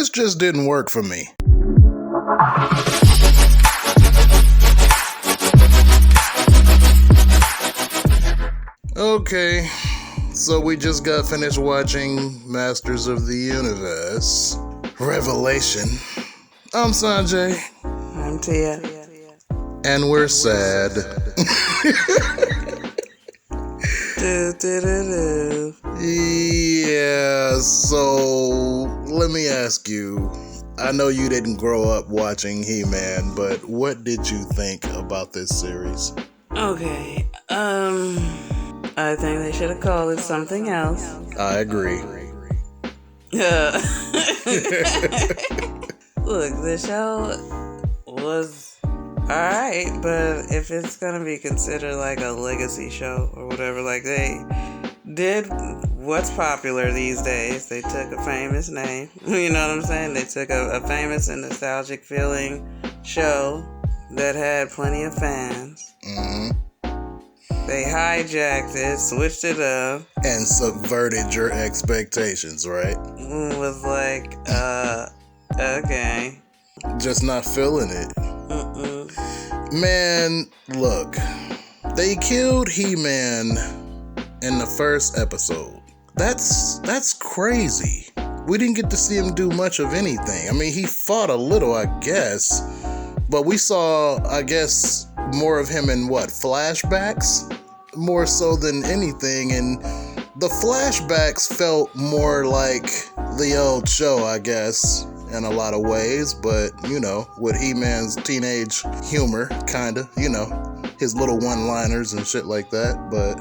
this just didn't work for me. Okay, so we just got finished watching Masters of the Universe Revelation. I'm Sanjay. I'm Tia. And we're sad. Yeah, so let me ask you. I know you didn't grow up watching He-Man, but what did you think about this series? Okay, I think they should have called it something else. I agree. Look, the show was alright, but if it's gonna be considered like a legacy show or whatever, like they did what's popular these days. They took a famous name, you know what I'm saying? They took a famous and nostalgic feeling show that had plenty of fans. Mm-hmm. They hijacked it, switched it up. And subverted your expectations, right? Was like, okay. Just not feeling it. Mm-mm. Man, look. They killed He-Man in the first episode. That's crazy. We didn't get to see him do much of anything. I mean, he fought a little, I guess. But we saw, I guess, more of him in flashbacks? More so than anything. And the flashbacks felt more like the old show, I guess, in a lot of ways. But, with He-Man's teenage humor, kinda, his little one-liners and shit like that. But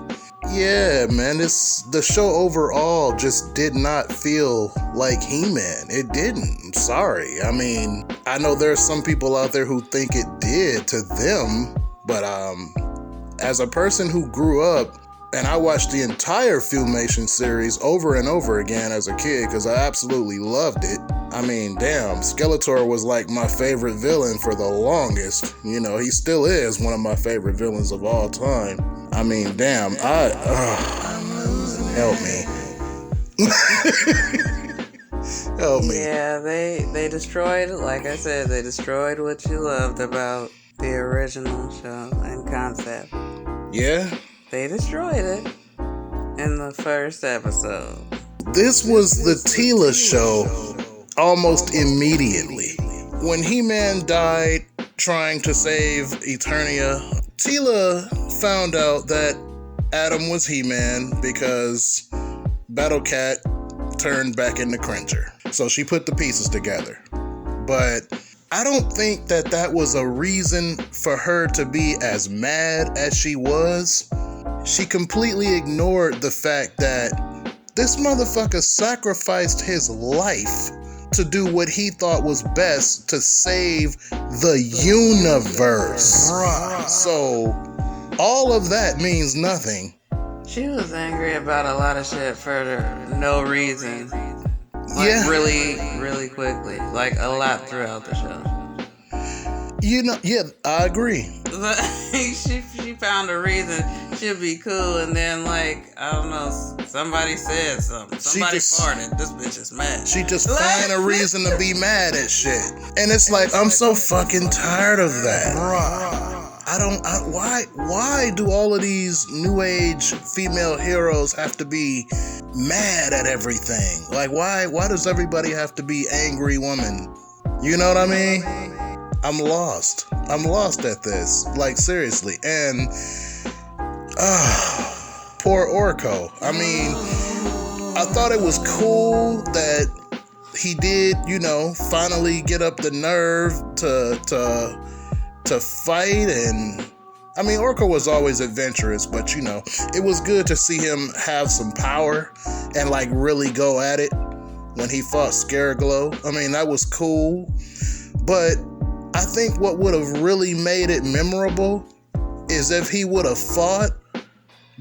yeah, man, the show overall just did not feel like He-Man. It didn't. I'm sorry. I mean, I know there's some people out there who think it did to them, but as a person who grew up, and I watched the entire Filmation series over and over again as a kid because I absolutely loved it. I mean, damn, Skeletor was like my favorite villain for the longest. He still is one of my favorite villains of all time. I mean, damn, help me. Help me. Yeah, they destroyed, like I said, they destroyed what you loved about the original show and concept. Yeah? They destroyed it in the first episode. This was the Tila show almost immediately. When He-Man died trying to save Eternia, Tila found out that Adam was He-Man because Battlecat turned back into Cringer. So she put the pieces together. But I don't think that was a reason for her to be as mad as she was. She completely ignored the fact that this motherfucker sacrificed his life to do what he thought was best to save the universe. So all of that means nothing. She was angry about a lot of shit for no reason. Yeah. Really, really quickly. Like a lot throughout the show. Yeah, I agree. she found a reason she'd be cool, and then I don't know, somebody said something. Somebody farted. This bitch is mad. She just find a reason to be mad at shit, and it's like I'm so fucking tired of that. Why do all of these new age female heroes have to be mad at everything? Like why does everybody have to be angry woman? You know what I mean? I'm lost at this. Like, seriously. And, poor Orko. I mean, I thought it was cool that he did, finally get up the nerve to fight. And, I mean, Orko was always adventurous, but, it was good to see him have some power and, really go at it when he fought Scareglow. I mean, that was cool. But I think what would have really made it memorable is if he would have fought,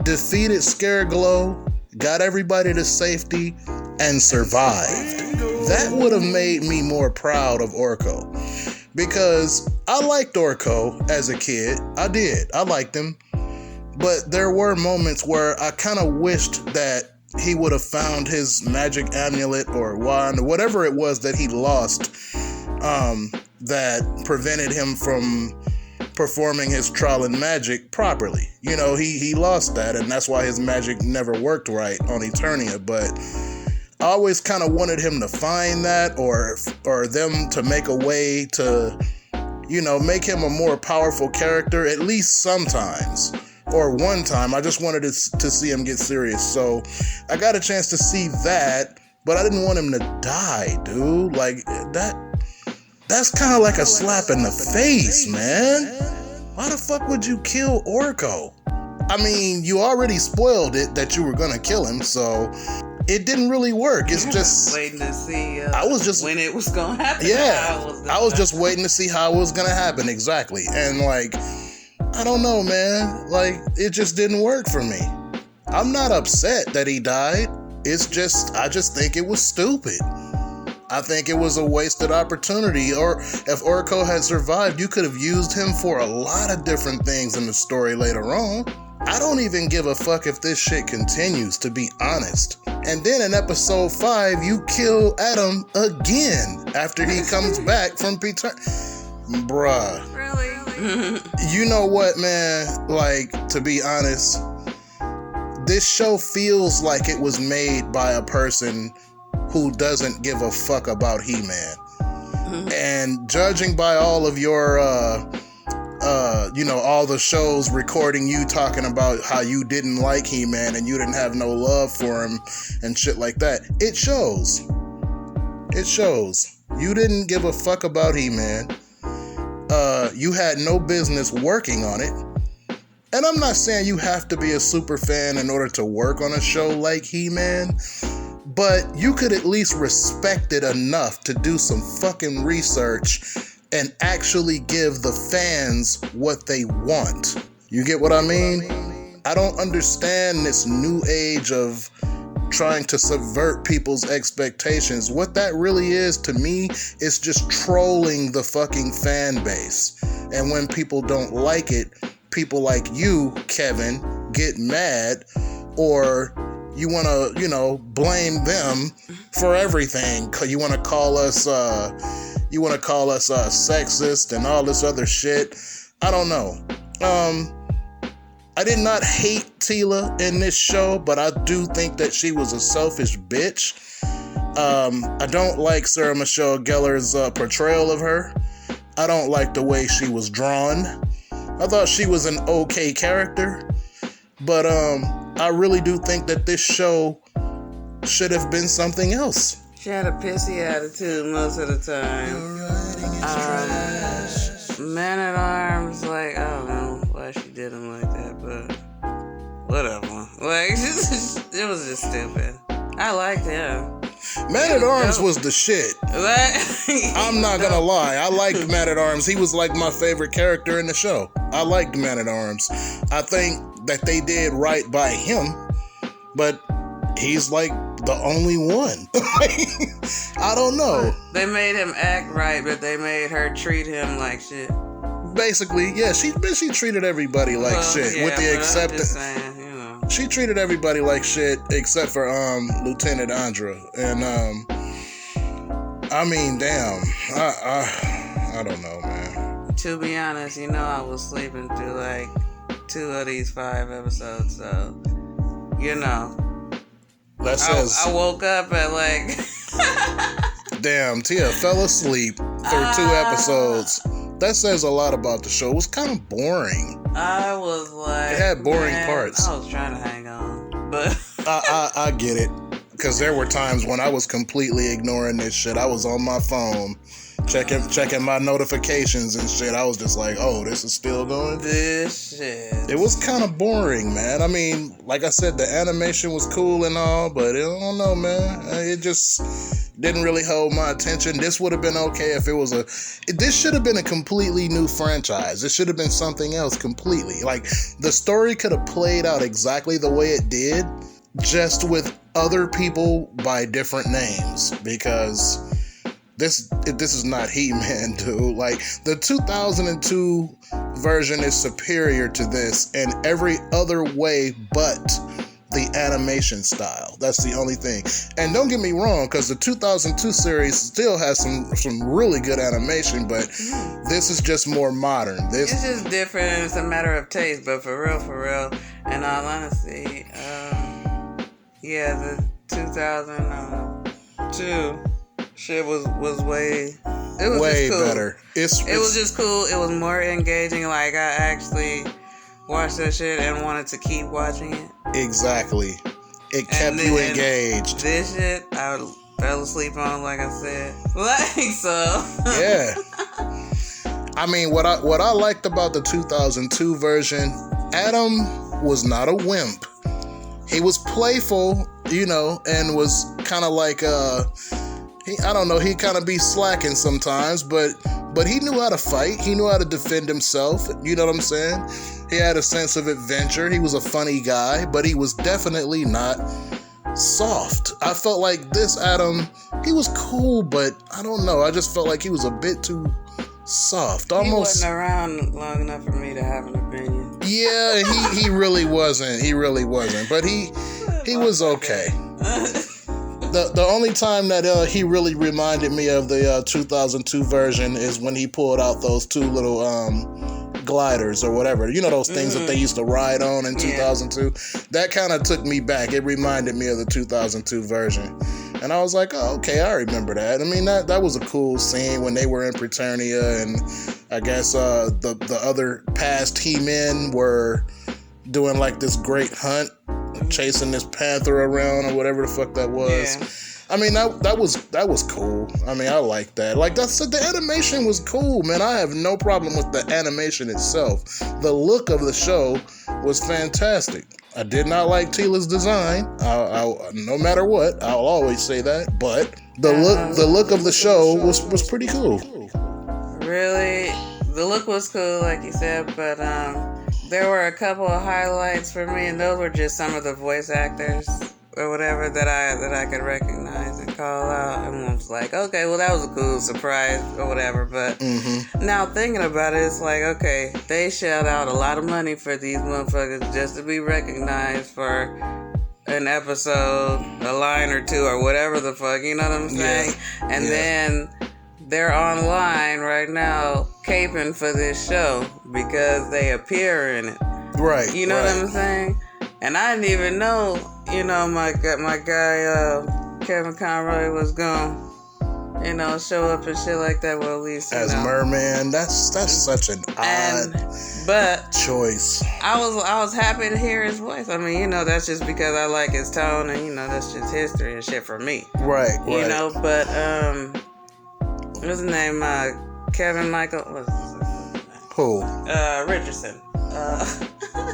defeated Scareglow, got everybody to safety, and survived. That would have made me more proud of Orko. Because I liked Orko as a kid. I did. I liked him. But there were moments where I kind of wished that he would have found his magic amulet or wand, or whatever it was that he lost, that prevented him from performing his Trollan magic properly. You know, he lost that, and that's why his magic never worked right on Eternia. But I always kind of wanted him to find that, or them to make a way to, you know, make him a more powerful character, at least sometimes. Or one time, I just wanted to see him get serious. So I got a chance to see that, but I didn't want him to die, dude. Like, that's kind of like a slap in the face, man. Why the fuck would you kill Orko? I mean, you already spoiled it that you were gonna kill him, so it didn't really work. It's just waiting to see. I was just when it was gonna happen. Yeah, I was just waiting to see how it was gonna happen exactly, and like, I don't know, man. Like, it just didn't work for me. I'm not upset that he died. It's just, I just think it was stupid. I think it was a wasted opportunity. Or if Orko had survived, you could have used him for a lot of different things in the story later on. I don't even give a fuck if this shit continues, to be honest. And then in episode 5, you kill Adam again after he comes back from Peter. Bruh. Really? You know what, man? Like, to be honest, this show feels like it was made by a person who doesn't give a fuck about He-Man. And judging by all of your, you know, all the shows recording you talking about how you didn't like He-Man and you didn't have no love for him and shit like that, it shows. It shows. You didn't give a fuck about He-Man. You had no business working on it. And I'm not saying you have to be a super fan in order to work on a show like He-Man, but you could at least respect it enough to do some fucking research and actually give the fans what they want. You get what I mean? I don't understand this new age of trying to subvert people's expectations. What that really is to me is just trolling the fucking fan base. And when people don't like it, people like you, Kevin, get mad, or you want to, you know, blame them for everything. You want to call us sexist and all this other shit. I don't know. I did not hate Tila in this show, but I do think that she was a selfish bitch. I don't like Sarah Michelle Gellar's portrayal of her. I don't like the way she was drawn. I thought she was an okay character, but I really do think that this show should have been something else. She had a pissy attitude most of the time. Man-at-Arms, like, I don't know why she did him like that, but whatever. Like, it was just stupid. I liked him. Man-at-Arms was the shit. I'm not gonna lie. I liked Man-at-Arms. He was like my favorite character in the show. I liked Man-at-Arms. I think that they did right by him, but he's like the only one. I don't know. They made him act right, but they made her treat him like shit. Basically, yeah, she treated everybody like shit, yeah, with the exception. You know. She treated everybody like shit except for Lieutenant Andra, and I mean, damn, I don't know, man. To be honest, you know, I was sleeping through like 2 of these 5 episodes, so you know. That says I woke up at like damn, Tia fell asleep through 2 episodes. That says a lot about the show. It was kind of boring. I was like, it had boring parts. I was trying to hang on, but I get it, because there were times when I was completely ignoring this shit. I was on my phone checking my notifications and shit. I was just like, oh, this is still going? This shit. It was kind of boring, man. I mean, like I said, the animation was cool and all, but I don't know, man. It just didn't really hold my attention. This would have been okay if it was this should have been a completely new franchise. It should have been something else completely. Like, the story could have played out exactly the way it did, just with other people by different names, because this is not He-Man, dude. Like, the 2002 version is superior to this in every other way but the animation style. That's the only thing. And don't get me wrong, because the 2002 series still has some really good animation, but this is just more modern. It's just different. It's a matter of taste, but for real, in all honesty, the 2002 shit was way. It was way just cool. better. It was just cool. It was more engaging. Like, I actually watched that shit and wanted to keep watching it. Exactly. It kept you engaged. This shit, I fell asleep on, like I said. Like, so. Yeah. I mean, what I liked about the 2002 version, Adam was not a wimp. He was playful, and was kind of like, he kind of be slacking sometimes, but he knew how to fight. He knew how to defend himself. You know what I'm saying? He had a sense of adventure. He was a funny guy, but he was definitely not soft. I felt like this Adam, he was cool, but I don't know. I just felt like he was a bit too soft. Almost. He wasn't around long enough for me to have an opinion. Yeah, he really wasn't. He really wasn't. But he was okay. The only time that he really reminded me of the 2002 version is when he pulled out those two little gliders or whatever. Those things that they used to ride on in 2002? That kind of took me back. It reminded me of the 2002 version. And I was like, oh, okay, I remember that. I mean, that was a cool scene when they were in Preternia, and I guess the other past He-Men were doing like this great hunt, chasing this panther around or whatever the fuck that was. Yeah. I mean, that was cool. I mean, I like that. Like I said, the animation was cool, man. I have no problem with the animation itself. The look of the show was fantastic. I did not like Tila's design. No matter what, I'll always say that. But the look of the show was pretty cool. Really, the look was cool, like you said, but there were a couple of highlights for me, and those were just some of the voice actors or whatever that I could recognize and call out, and I was like, okay, well, that was a cool surprise or whatever. But now thinking about it, it's like, okay, they shelled out a lot of money for these motherfuckers just to be recognized for an episode, a line or two, or whatever the fuck, you know what I'm saying? Yeah. And then they're online right now caping for this show because they appear in it. Right. You know what I'm saying? And I didn't even know, my guy Kevin Conroy was gonna, show up and shit like that. Well, at least as Merman, that's such an odd choice. I was happy to hear his voice. I mean, that's just because I like his tone, and that's just history and shit for me. Right. But what's his name? Kevin Michael. What's his name? Who? Richardson.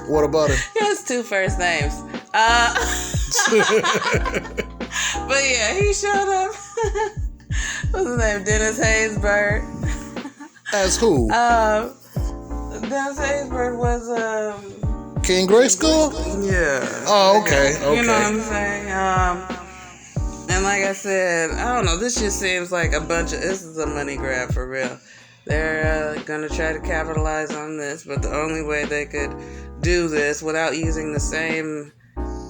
What about him? He has two first names. But yeah, he showed up. What's his name? Dennis Haysbert. As who? Dennis Haysbert was King Greyskull? Yeah. Oh, okay. You know what I'm saying? And like I said, I don't know. This just seems like this is a money grab for real. They're gonna try to capitalize on this, but the only way they could do this without using the same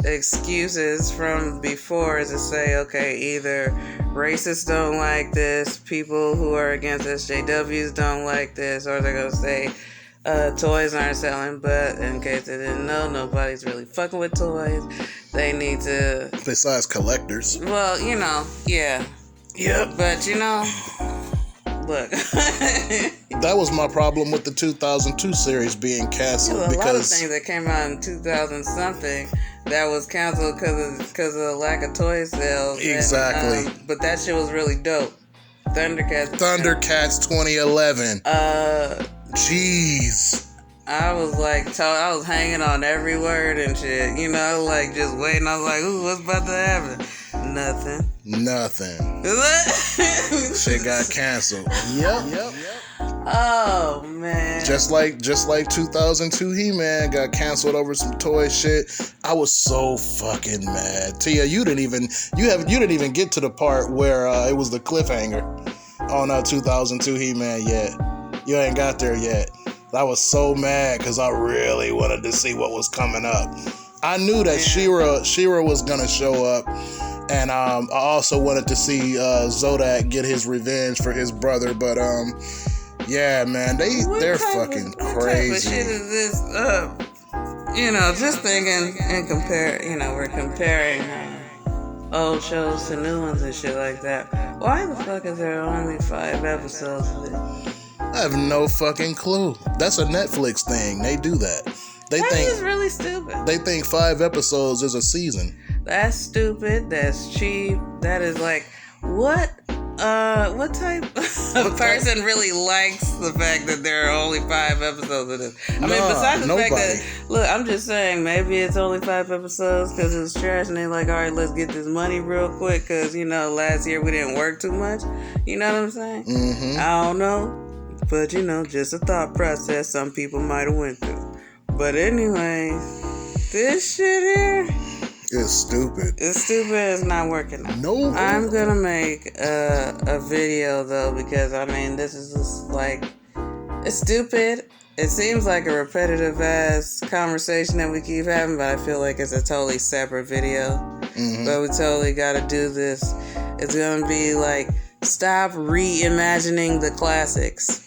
excuses from before is to say, okay, either racists don't like this, people who are against SJWs don't like this, or they're gonna say toys aren't selling. But in case they didn't know, nobody's really fucking with toys. They need to, besides collectors. Well, yeah. Yep. But look. That was my problem with the 2002 series being canceled. There's a lot of things that came out in 2000 something that was canceled because of the lack of toy sales. Exactly. But that shit was really dope. Thundercats 2011. Jeez. I was I was hanging on every word and shit, like just waiting. I was like, ooh, what's about to happen? Nothing. Shit got canceled. Yep. Oh man. Just like 2002 He-Man got canceled over some toy shit. I was so fucking mad. Tia, you didn't even get to the part where it was the cliffhanger on 2002 He-Man yet. You ain't got there yet. I was so mad because I really wanted to see what was coming up. I knew that She-Ra was gonna show up, and I also wanted to see Zodak get his revenge for his brother. But yeah, man, they're fucking crazy. What type of shit is this? Just thinking and compare. We're comparing old shows to new ones and shit like that. Why the fuck is there only 5 episodes of this? I have no fucking clue. That's a Netflix thing. They do that. That is really stupid. They think 5 episodes is a season. That's stupid. That's cheap. That is like, what type of person really likes the fact that there are only 5 episodes of this? I mean, besides the fact that, look, I'm just saying, maybe it's only 5 episodes because it's trash and they're like, all right, let's get this money real quick because, last year we didn't work too much. You know what I'm saying? Mm-hmm. I don't know. But, just a thought process some people might have went through. But anyway, this shit here... It's stupid. It's stupid. It's not working out. No. I'm going to make a video, though, because, this is just, it's stupid. It seems like a repetitive-ass conversation that we keep having, but I feel like it's a totally separate video. Mm-hmm. But we totally got to do this. It's going to be, stop reimagining the classics.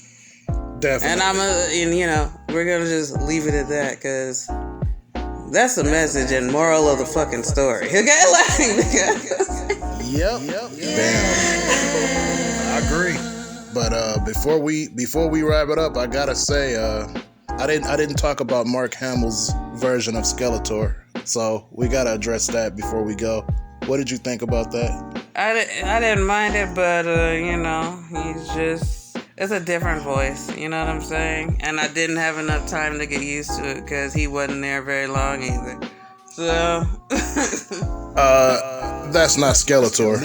Definitely. And we're going to just leave it at that, because that's the message and moral of the fucking story. Okay? Yep. Damn. I agree. But before we wrap it up, I gotta say, I didn't talk about Mark Hamill's version of Skeletor, so we gotta address that before we go. What did you think about that? I didn't mind it, but he's just... It's a different voice, you know what I'm saying? And I didn't have enough time to get used to it because he wasn't there very long either. So... that's not Skeletor.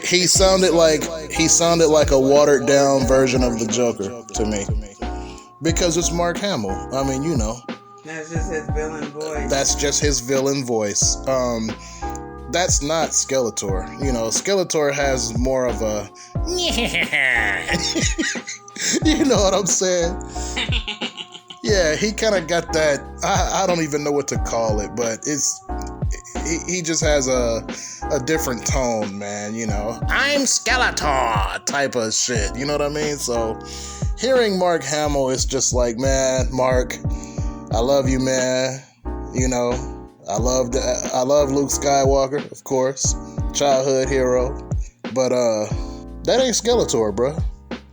He sounded like a watered down version of the Joker to me. Because it's Mark Hamill. That's just his villain voice. That's just his villain voice. That's not Skeletor. Skeletor has more of a... You know what I'm saying? Yeah, he kind of got that... I don't even know what to call it, but he just has a different tone, man, I'm Skeletor type of shit, you know what I mean? So, hearing Mark Hamill is just like, man, Mark, I love you, man, I love Luke Skywalker, of course, childhood hero, but that ain't Skeletor, bruh.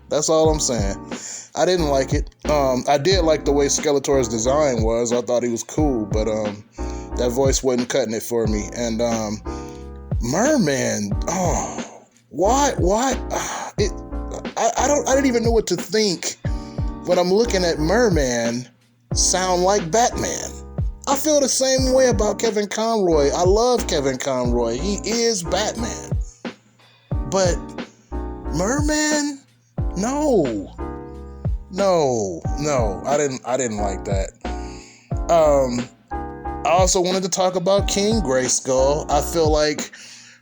That's all I'm saying. I didn't like it. I did like the way Skeletor's design was. I thought he was cool, but that voice wasn't cutting it for me. And Merman, why? I didn't even know what to think when I'm looking at Merman sound like Batman. I feel the same way about Kevin Conroy. I love Kevin Conroy. He is Batman. But Merman? No. I didn't like that. I also wanted to talk about King Greyskull. I feel like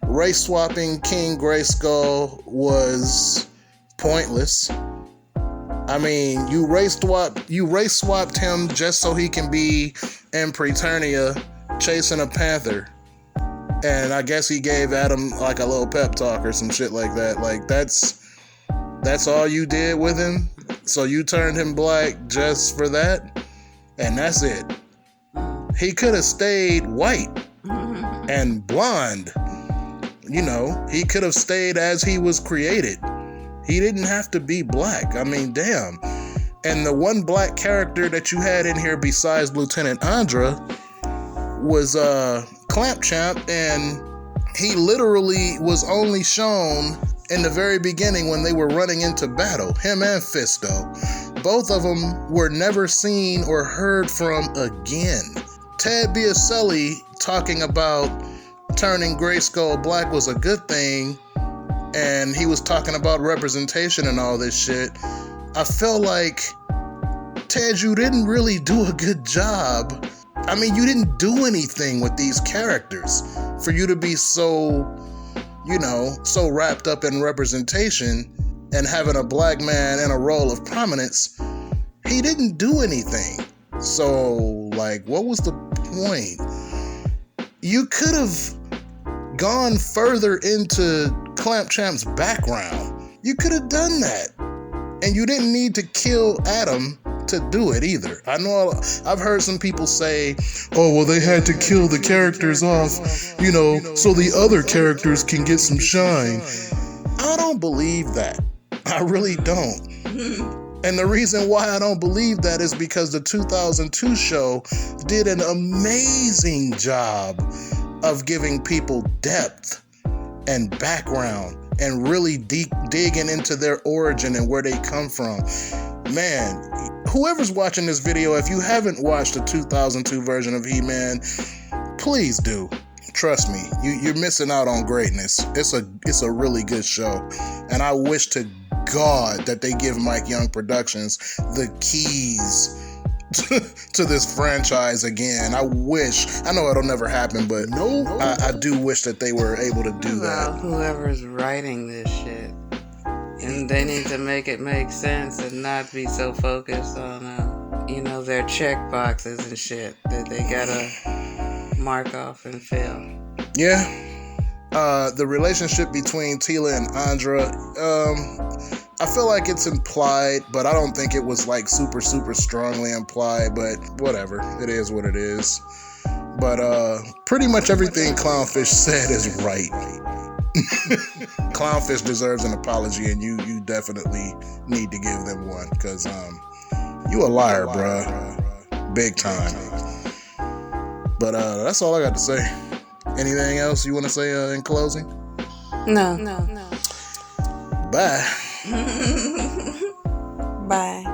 race swapping King Greyskull was pointless. You race swapped him just so he can be in Preternia chasing a panther. And I guess he gave Adam like a little pep talk or some shit like that. Like that's all you did with him? So you turned him black just for that? And that's it. He could have stayed white and blonde. He could have stayed as he was created. He didn't have to be black. Damn. And the one black character that you had in here besides Lieutenant Andra was Clamp Champ, and he literally was only shown in the very beginning when they were running into battle, him and Fisto. Both of them were never seen or heard from again. Ted Biaselli talking about turning Greyskull black was a good thing, and he was talking about representation and all this shit. I feel like, Ted, you didn't really do a good job. You didn't do anything with these characters for you to be so wrapped up in representation and having a black man in a role of prominence. He didn't do anything. So Like, what was the point? You could have gone further into Clamp Champ's background. You could have done that. And you didn't need to kill Adam to do it either. I know I've heard some people say, oh, well, they had to kill the characters off, you know, so the other characters can get some shine. I don't believe that. I really don't. And the reason why I don't believe that is because the 2002 show did an amazing job of giving people depth and background and really deep digging into their origin and where they come from. Man, whoever's watching this video, if you haven't watched the 2002 version of He-Man, please do. Trust me, you're missing out on greatness. It's a really good show. And I wish to God that they give Mike Young Productions the keys to this franchise again. I know it'll never happen, but I do wish that they were able to do that. Whoever's writing this shit, and they need to make it make sense and not be so focused on, their check boxes and shit that they gotta mark off and fail. Yeah. The relationship between Tila and Andra, I feel like it's implied, but I don't think it was like super, super strongly implied, but whatever. It is what it is. But pretty much everything Clownfish said is right. Clownfish deserves an apology, and you definitely need to give them one, because you a liar, bruh. Big time. But that's all I got to say. Anything else you want to say in closing? No. Bye. Bye.